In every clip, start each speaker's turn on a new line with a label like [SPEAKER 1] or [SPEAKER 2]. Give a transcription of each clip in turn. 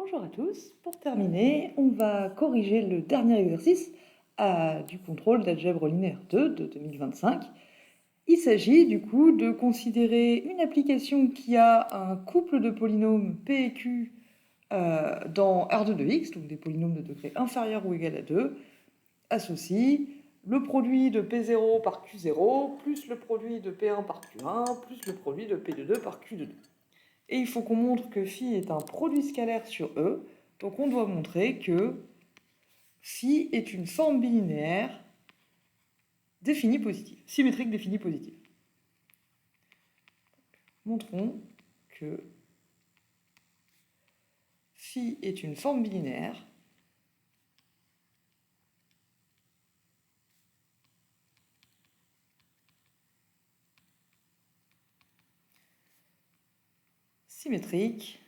[SPEAKER 1] Bonjour à tous. Pour terminer, on va corriger le dernier exercice du contrôle d'algèbre linéaire 2 de 2025. Il s'agit du coup de considérer une application qui a un couple de polynômes P et Q dans R2 de x, donc des polynômes de degré inférieur ou égal à 2, associe le produit de P0 par Q0 plus le produit de P1 par Q1 plus le produit de P de 2 par Q de 2. Et il faut qu'on montre que phi est un produit scalaire sur E. Donc on doit montrer que phi est une forme bilinéaire définie positive, symétrique définie positive. Montrons que phi est une forme bilinéaire symétrique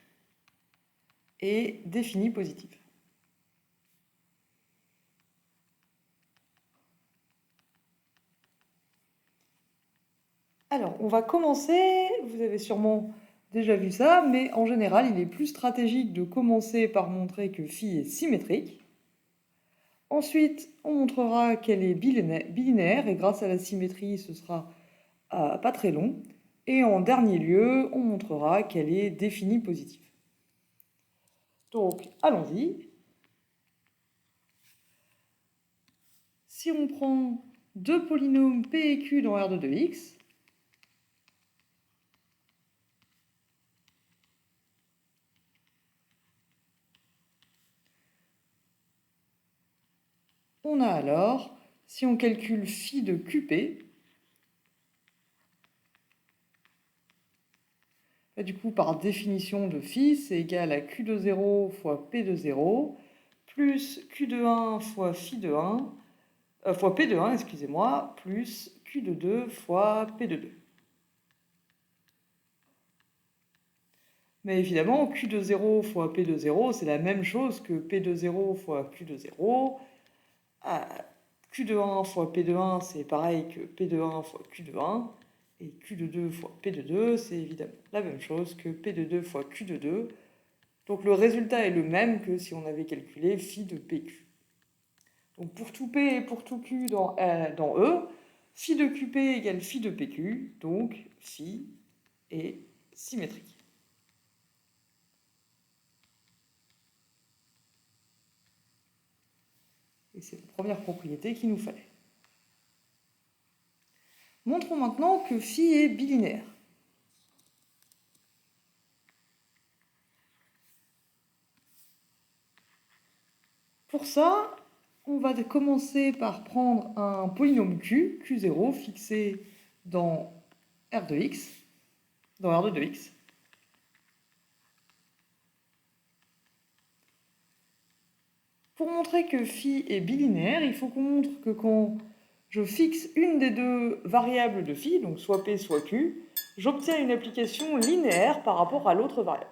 [SPEAKER 1] et définie positive. Alors, on va commencer, vous avez sûrement déjà vu ça, mais en général, il est plus stratégique de commencer par montrer que phi est symétrique. Ensuite, on montrera qu'elle est bilinéaire, et grâce à la symétrie, ce sera pas très long. Et en dernier lieu, on montrera qu'elle est définie positive. Donc, allons-y. Si on prend deux polynômes P et Q dans R2 de x, on a alors, si on calcule phi de QP, du coup, par définition de phi, c'est égal à Q de 0 fois P de 0, plus Q de 1 fois phi de 1, fois P de 1, excusez-moi, plus Q de 2 fois P de 2. Mais évidemment, Q de 0 fois P de 0, c'est la même chose que P de 0 fois Q de 0. Q de 1 fois P de 1, c'est pareil que P de 1 fois Q de 1. Et Q de 2 fois P de 2, c'est évidemment la même chose que P de 2 fois Q de 2. Donc le résultat est le même que si on avait calculé phi de PQ. Donc pour tout P et pour tout Q dans E, phi de QP égale phi de PQ, donc phi est symétrique. Et c'est la première propriété qu'il nous fallait. Montrons maintenant que phi est bilinéaire. Pour ça, on va commencer par prendre un polynôme Q, Q0, fixé dans R de x, dans R2 de x. Pour montrer que phi est bilinéaire, il faut qu'on montre que quand je fixe une des deux variables de phi, donc soit P soit Q, j'obtiens une application linéaire par rapport à l'autre variable.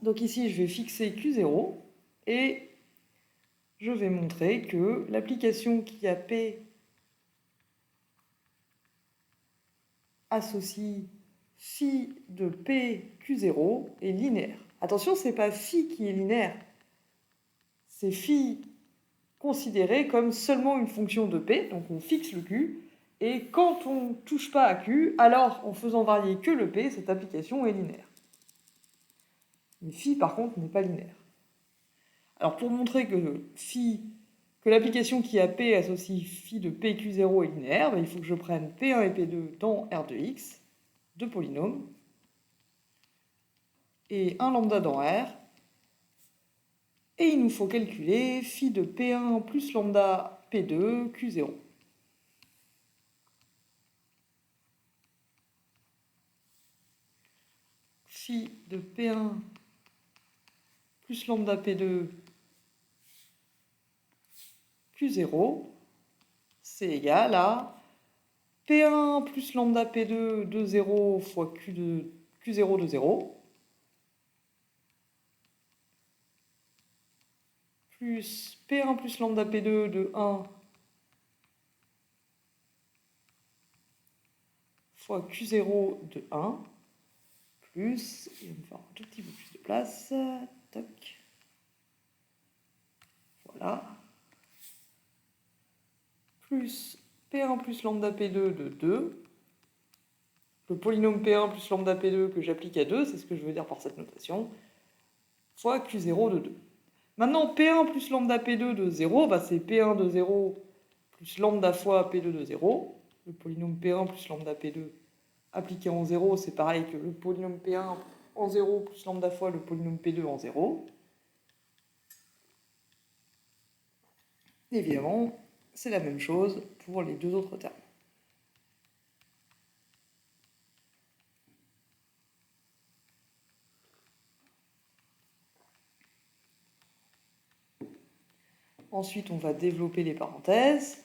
[SPEAKER 1] Donc ici, je vais fixer Q0 et je vais montrer que l'application qui a P associe phi de P Q0 est linéaire. Attention, ce n'est pas phi qui est linéaire, c'est phi considéré comme seulement une fonction de P, donc on fixe le Q, et quand on ne touche pas à Q, alors en faisant varier que le P, cette application est linéaire. Mais phi, par contre, n'est pas linéaire. Alors pour montrer que l'application qui a P associe phi de PQ0 est linéaire, ben, il faut que je prenne P1 et P2 dans R de x, deux polynômes, et un lambda dans R, et il nous faut calculer phi de P1 plus lambda P2 Q0. Phi de P1 plus lambda P2 Q0, c'est égal à P1 plus lambda P2 de 0 fois Q0 de 0, plus P1 plus lambda P2 de 1 fois Q0 de 1, plus, et on va faire un tout petit peu plus de place, toc, voilà, plus P1 plus lambda P2 de 2, le polynôme P1 plus lambda P2 que j'applique à 2, c'est ce que je veux dire par cette notation, fois Q0 de 2. Maintenant, P1 plus lambda P2 de 0, bah c'est P1 de 0 plus lambda fois P2 de 0. Le polynôme P1 plus lambda P2 appliqué en 0, c'est pareil que le polynôme P1 en 0 plus lambda fois le polynôme P2 en 0. Évidemment, c'est la même chose pour les deux autres termes. Ensuite, on va développer les parenthèses.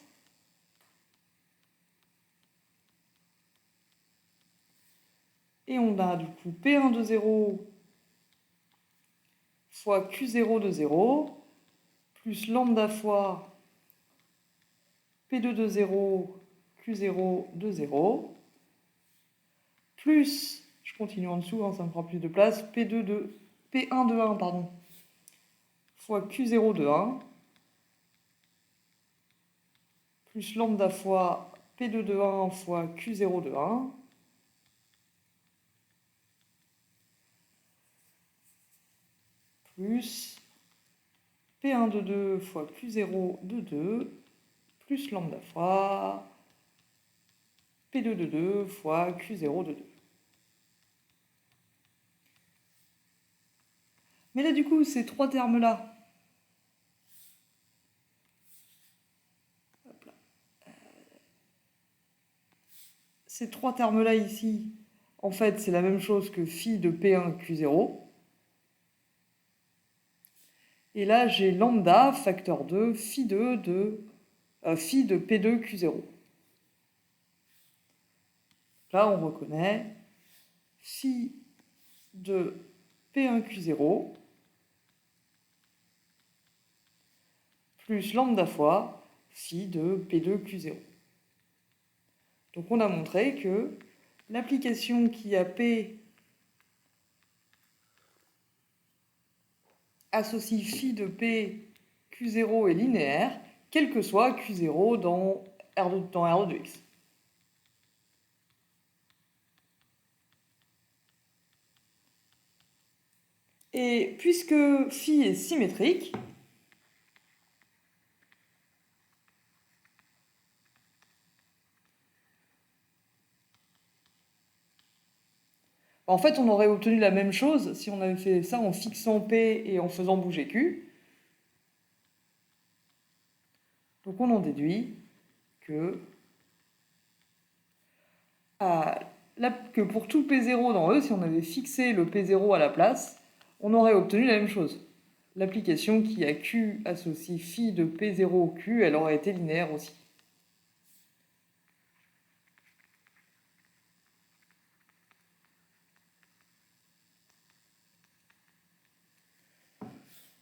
[SPEAKER 1] Et on a du coup P1 de 0 fois Q0 de 0, plus lambda fois P2 de 0, Q0 de 0, plus, je continue en dessous, hein, ça me prend plus de place, P1 de 1, pardon, fois Q0 de 1, plus lambda fois P2 de 1 fois Q0 de 1, plus P1 de 2 fois Q0 de 2, plus lambda fois P2 de 2 fois Q0 de 2. Mais là, du coup, ces trois termes-là, ces trois termes-là ici, en fait, c'est la même chose que phi de P1 Q0. Et là, j'ai lambda facteur 2 phi de P2 Q0. Là, on reconnaît phi de P1 Q0 plus lambda fois phi de P2 Q0. Donc on a montré que l'application qui a P associe phi de P Q0 est linéaire, quel que soit Q0 dans R de X. Et puisque phi est symétrique, en fait, on aurait obtenu la même chose si on avait fait ça en fixant P et en faisant bouger Q. Donc on en déduit que, que pour tout P0 dans E, si on avait fixé le P0 à la place, on aurait obtenu la même chose. L'application qui a Q associe phi de P0 Q, elle aurait été linéaire aussi.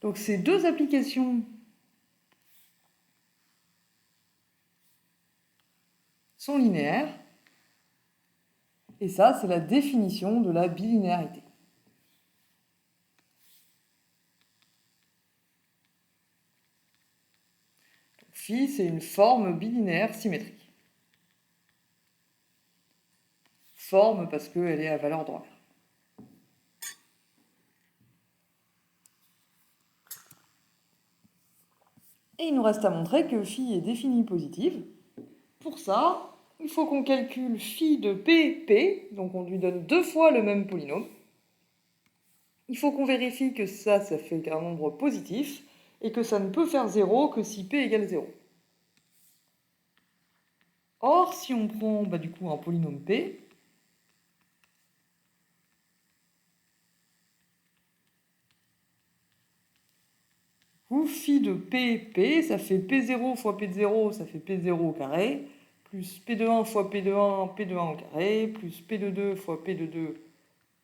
[SPEAKER 1] Donc ces deux applications sont linéaires, et ça, c'est la définition de la bilinéarité. Donc, phi, c'est une forme bilinéaire symétrique. Forme parce qu'elle est à valeur d'ordre. Et il nous reste à montrer que phi est définie positive. Pour ça, il faut qu'on calcule phi de P, donc on lui donne deux fois le même polynôme. Il faut qu'on vérifie que ça fait un nombre positif, et que ça ne peut faire 0 que si P égale 0. Or, si on prend du coup un polynôme P, où phi de P, ça fait P0 fois P de 0, ça fait P de 0 au carré, plus P de 1 fois P de 1, P de 1 au carré, plus P de 2 fois P de 2,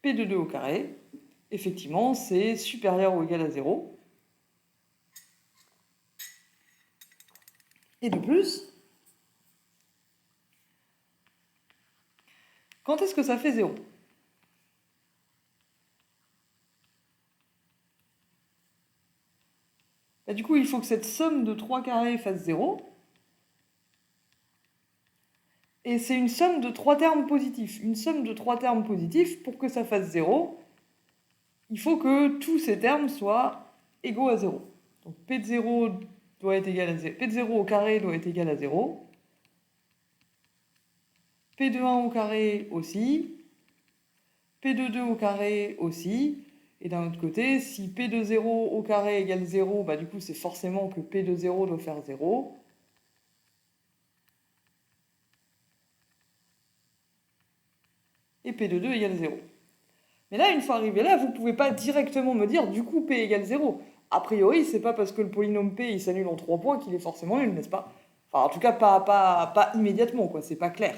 [SPEAKER 1] P de 2 au carré. Effectivement, c'est supérieur ou égal à 0. Et de plus, quand est-ce que ça fait 0? du coup, il faut que cette somme de 3 carrés fasse 0. Et c'est une somme de 3 termes positifs. Une somme de 3 termes positifs, pour que ça fasse 0, il faut que tous ces termes soient égaux à 0. Donc P de 0 doit être égal à 0. P de 0 au carré doit être égal à 0. P de 1 au carré aussi. P de 2 au carré aussi. Et d'un autre côté, si P de 0 au carré égale 0, bah du coup c'est forcément que P de 0 doit faire 0. Et P de 2 égale 0. Mais là, une fois arrivé là, vous ne pouvez pas directement me dire du coup P égale 0. A priori, c'est pas parce que le polynôme P il s'annule en 3 points qu'il est forcément nul, n'est-ce pas? Enfin, en tout cas, pas immédiatement, quoi, c'est pas clair.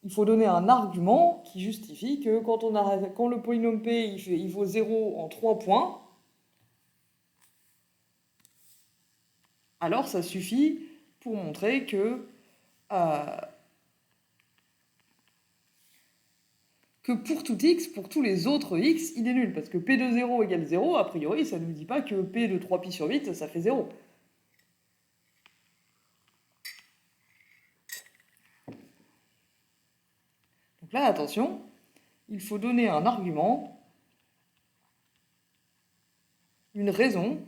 [SPEAKER 1] Il faut donner un argument qui justifie que quand le polynôme P il vaut 0 en 3 points, alors ça suffit pour montrer que pour tout x, pour tous les autres x, il est nul. Parce que P de 0 égale 0, a priori, ça ne nous dit pas que P de 3pi sur 8, ça fait 0. Donc là, attention, il faut donner un argument, une raison,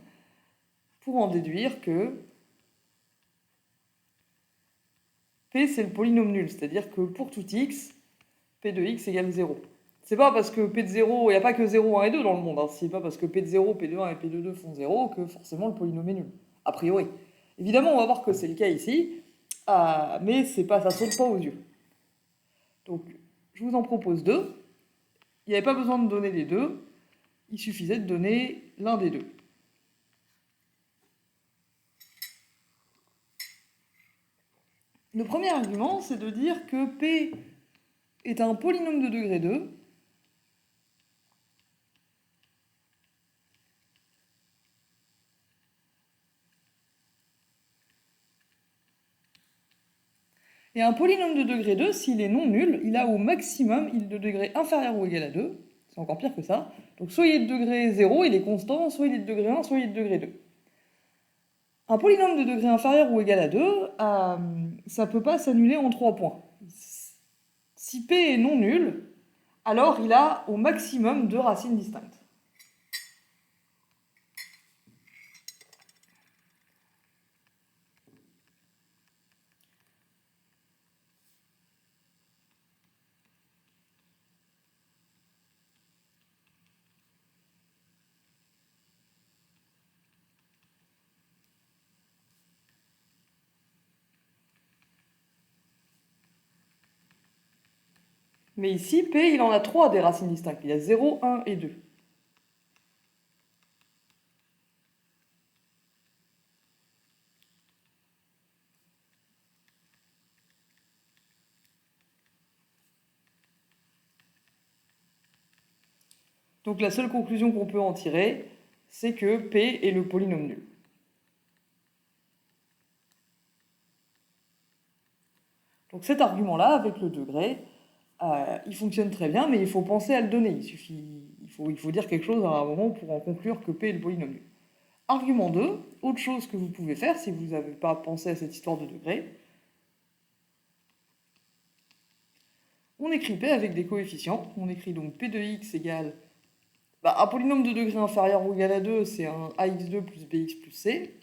[SPEAKER 1] pour en déduire que P c'est le polynôme nul. C'est-à-dire que pour tout x, P de x égale 0. C'est pas parce que P de 0, il n'y a pas que 0, 1 et 2 dans le monde. Hein. C'est pas parce que P de 0, P de 1 et P de 2 font 0 que forcément le polynôme est nul. A priori. Évidemment, on va voir que c'est le cas ici, mais ça saute pas aux yeux. Donc, je vous en propose deux. Il n'y avait pas besoin de donner les deux, il suffisait de donner l'un des deux. Le premier argument, c'est de dire que P est un polynôme de degré 2 et un polynôme de degré 2, s'il est non nul, il a au maximum il est de degré inférieur ou égal à 2. C'est encore pire que ça. Donc soit il est de degré 0, il est constant, soit il est de degré 1, soit il est de degré 2. Un polynôme de degré inférieur ou égal à 2, ça ne peut pas s'annuler en 3 points. Si P est non nul, alors il a au maximum deux racines distinctes. Mais ici, P, il en a 3 des racines distinctes. Il y a 0, 1 et 2. Donc la seule conclusion qu'on peut en tirer, c'est que P est le polynôme nul. Donc cet argument-là, avec le degré, il fonctionne très bien, mais il faut penser à le donner. Il faut dire quelque chose à un moment pour en conclure que P est le polynôme nul. Argument 2, autre chose que vous pouvez faire si vous n'avez pas pensé à cette histoire de degré, on écrit P avec des coefficients. On écrit donc P de x égale... un polynôme de degré inférieur ou égal à 2, c'est un ax2 plus bx plus c.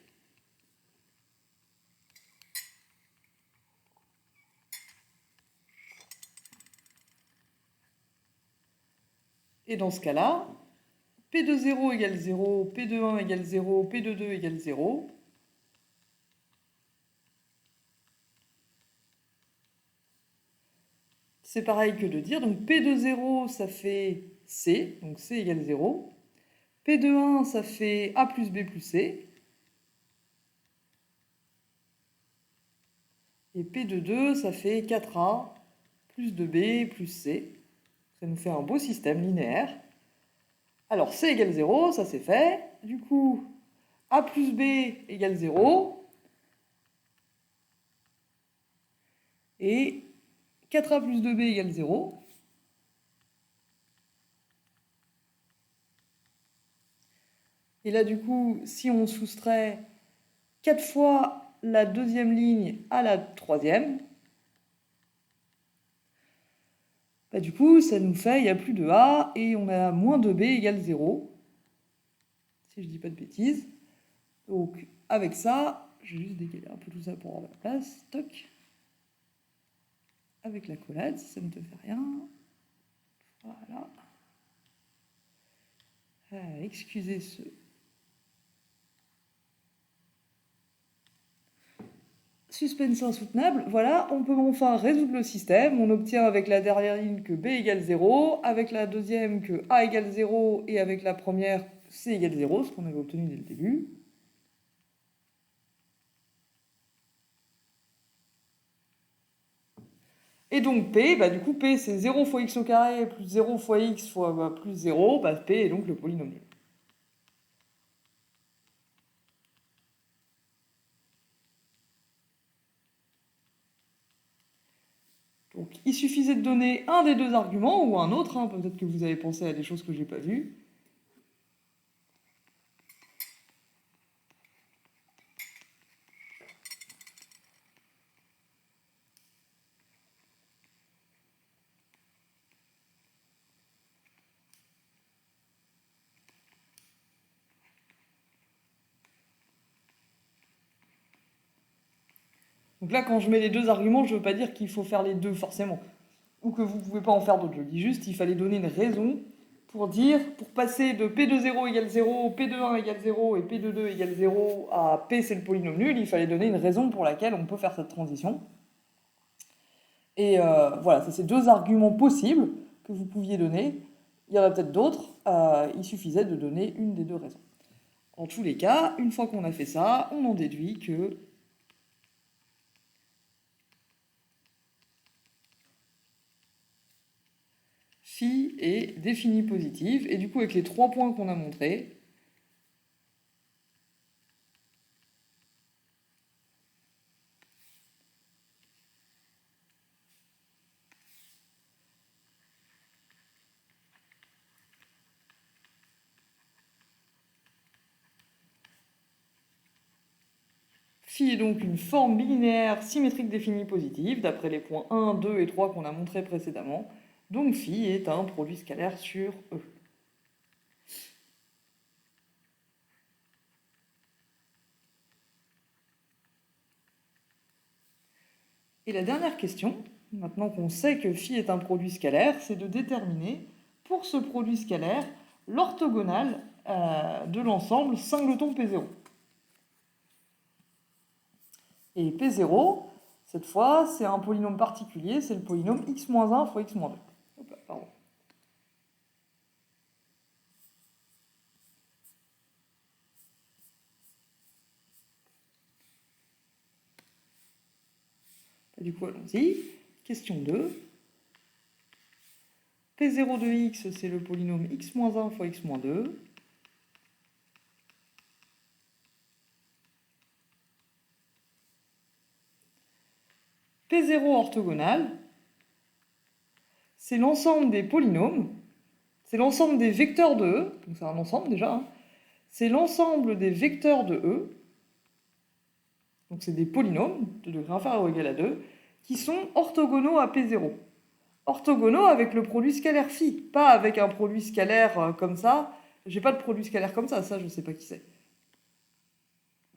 [SPEAKER 1] Et dans ce cas-là, P de 0 égale 0, P de 1 égale 0, P de 2 égale 0. C'est pareil que de dire, donc P de 0, ça fait C, donc C égale 0. P de 1, ça fait A plus B plus C. Et P de 2, ça fait 4A plus 2B plus C. Ça nous fait un beau système linéaire. Alors C égale 0, ça c'est fait. Du coup, A plus B égale 0. Et 4A plus 2B égale 0. Et là, du coup, si on soustrait 4 fois la deuxième ligne à la troisième, bah, du coup, ça nous fait, il n'y a plus de A, et on a moins 2B égale 0, si je dis pas de bêtises. Donc, avec ça, je vais juste décaler un peu tout ça pour avoir la place. Toc. Avec la collade, si ça ne te fait rien. Voilà. Excusez ce... Suspense insoutenable. Voilà, on peut enfin résoudre le système. On obtient avec la dernière ligne que B égale 0, avec la deuxième que A égale 0, et avec la première C égale 0, ce qu'on avait obtenu dès le début. Et donc P, bah, du coup P c'est 0 fois x au carré plus 0 fois x fois plus 0, bah, P est donc le polynôme nul. Donc il suffisait de donner un des deux arguments ou un autre, hein, peut-être que vous avez pensé à des choses que j'ai pas vues. Donc là, quand je mets les deux arguments, je ne veux pas dire qu'il faut faire les deux forcément, ou que vous ne pouvez pas en faire d'autres. Je dis juste qu'il fallait donner une raison pour dire, pour passer de P de 0 égale 0, P de 1 égale 0 et P de 2 égale 0 à P c'est le polynôme nul, il fallait donner une raison pour laquelle on peut faire cette transition. Et voilà, ça c'est deux arguments possibles que vous pouviez donner. Il y en a peut-être d'autres, il suffisait de donner une des deux raisons. En tous les cas, une fois qu'on a fait ça, on en déduit que phi est définie positive, et du coup avec les trois points qu'on a montrés, phi est donc une forme bilinéaire symétrique définie positive, d'après les points 1, 2 et 3 qu'on a montrés précédemment, donc phi est un produit scalaire sur E. Et la dernière question, maintenant qu'on sait que phi est un produit scalaire, c'est de déterminer, pour ce produit scalaire, l'orthogonale de l'ensemble singleton P0. Et P0, cette fois, c'est un polynôme particulier, c'est le polynôme x-1 fois x-2. Hop là, pardon. Et du coup, allons-y. Question 2. P0 de x, c'est le polynôme x-1 fois x-2. P0 orthogonal, c'est l'ensemble des polynômes, c'est l'ensemble des vecteurs de E, donc c'est un ensemble déjà, hein. C'est l'ensemble des vecteurs de E, donc c'est des polynômes de degré inférieur ou égal à 2, qui sont orthogonaux à P0. Orthogonaux avec le produit scalaire phi, pas avec un produit scalaire comme ça. J'ai pas de produit scalaire comme ça je sais pas qui c'est.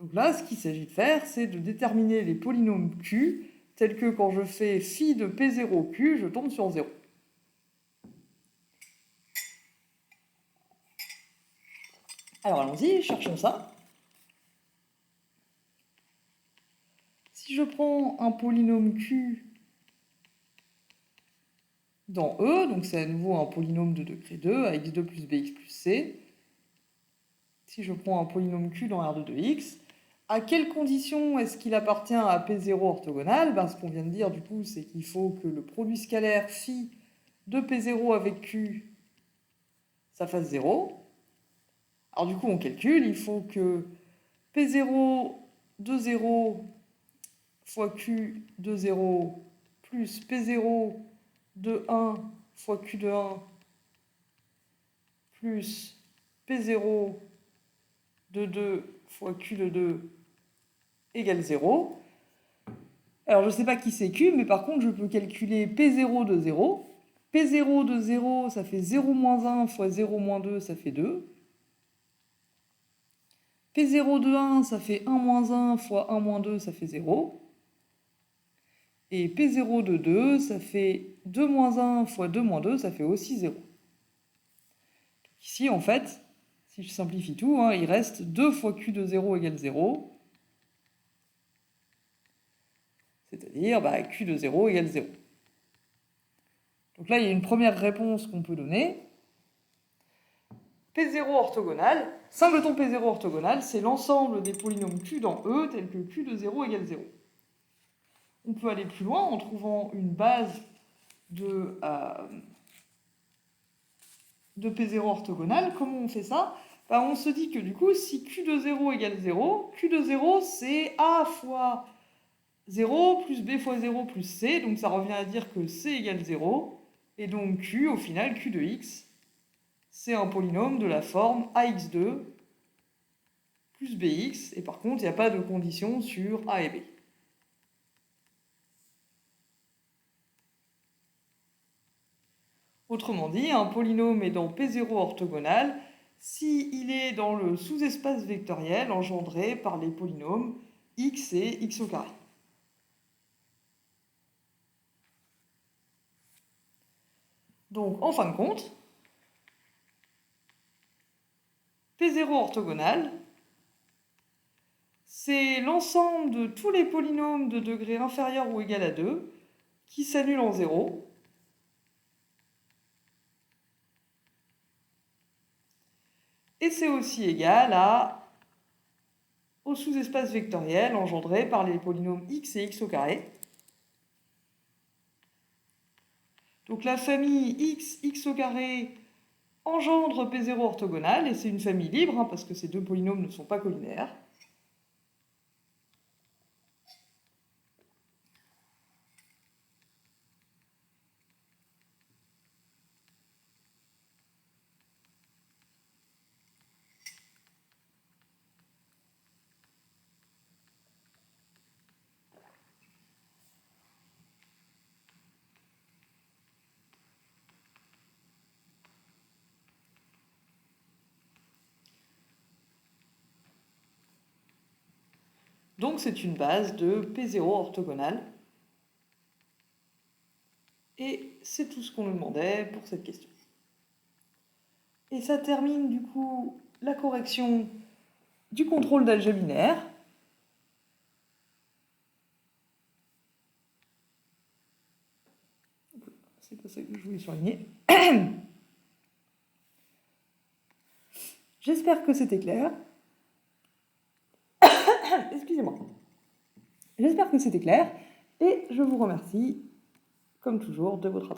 [SPEAKER 1] Donc là, ce qu'il s'agit de faire, c'est de déterminer les polynômes Q, tels que quand je fais phi de P0Q, je tombe sur 0. Alors allons-y, cherchons ça. Si je prends un polynôme Q dans E, donc c'est à nouveau un polynôme de degré 2, à x2 plus bx plus c. Si je prends un polynôme Q dans R de 2x, à quelles conditions est-ce qu'il appartient à P0 orthogonal? Ce qu'on vient de dire du coup, c'est qu'il faut que le produit scalaire phi de P0 avec Q, ça fasse 0. Alors du coup, on calcule, il faut que P0 de 0 fois Q de 0 plus P0 de 1 fois Q de 1 plus P0 de 2 fois Q de 2 égale 0. Alors, je ne sais pas qui c'est Q, mais par contre, je peux calculer P0 de 0. P0 de 0, ça fait 0 moins 1 fois 0 moins 2, ça fait 2. P0 de 1, ça fait 1 moins 1 fois 1 moins 2, ça fait 0. Et P0 de 2, ça fait 2 moins 1 fois 2 moins 2, ça fait aussi 0. Ici, en fait, si je simplifie tout, il reste 2 fois Q de 0 égale 0. C'est-à-dire Q de 0 égale 0. Donc là, il y a une première réponse qu'on peut donner. P0 orthogonal, singleton P0 orthogonal, c'est l'ensemble des polynômes Q dans E tels que Q de 0 égale 0. On peut aller plus loin en trouvant une base de P0 orthogonal. Comment on fait ça? On se dit que du coup, si Q de 0 égale 0, Q de 0 c'est A fois 0 plus B fois 0 plus C, donc ça revient à dire que C égale 0, et donc Q, au final, Q de X, c'est un polynôme de la forme AX2 plus BX, et par contre, il n'y a pas de condition sur A et B. Autrement dit, un polynôme est dans P0 orthogonal s'il est dans le sous-espace vectoriel engendré par les polynômes x et x au carré. Donc, en fin de compte, P0 orthogonal, c'est l'ensemble de tous les polynômes de degré inférieur ou égal à 2 qui s'annulent en 0. Et c'est aussi égal au sous-espace vectoriel engendré par les polynômes x et x au carré. Donc la famille x au carré engendre P0 orthogonal, et c'est une famille libre, parce que ces deux polynômes ne sont pas collinaires. Donc c'est une base de P0 orthogonal. Et c'est tout ce qu'on nous demandait pour cette question. Et ça termine du coup la correction du contrôle d'algèbre binaire. C'est pas ça que je voulais surligner. J'espère que c'était clair. Excusez-moi. J'espère que c'était clair et je vous remercie, comme toujours, de votre attention.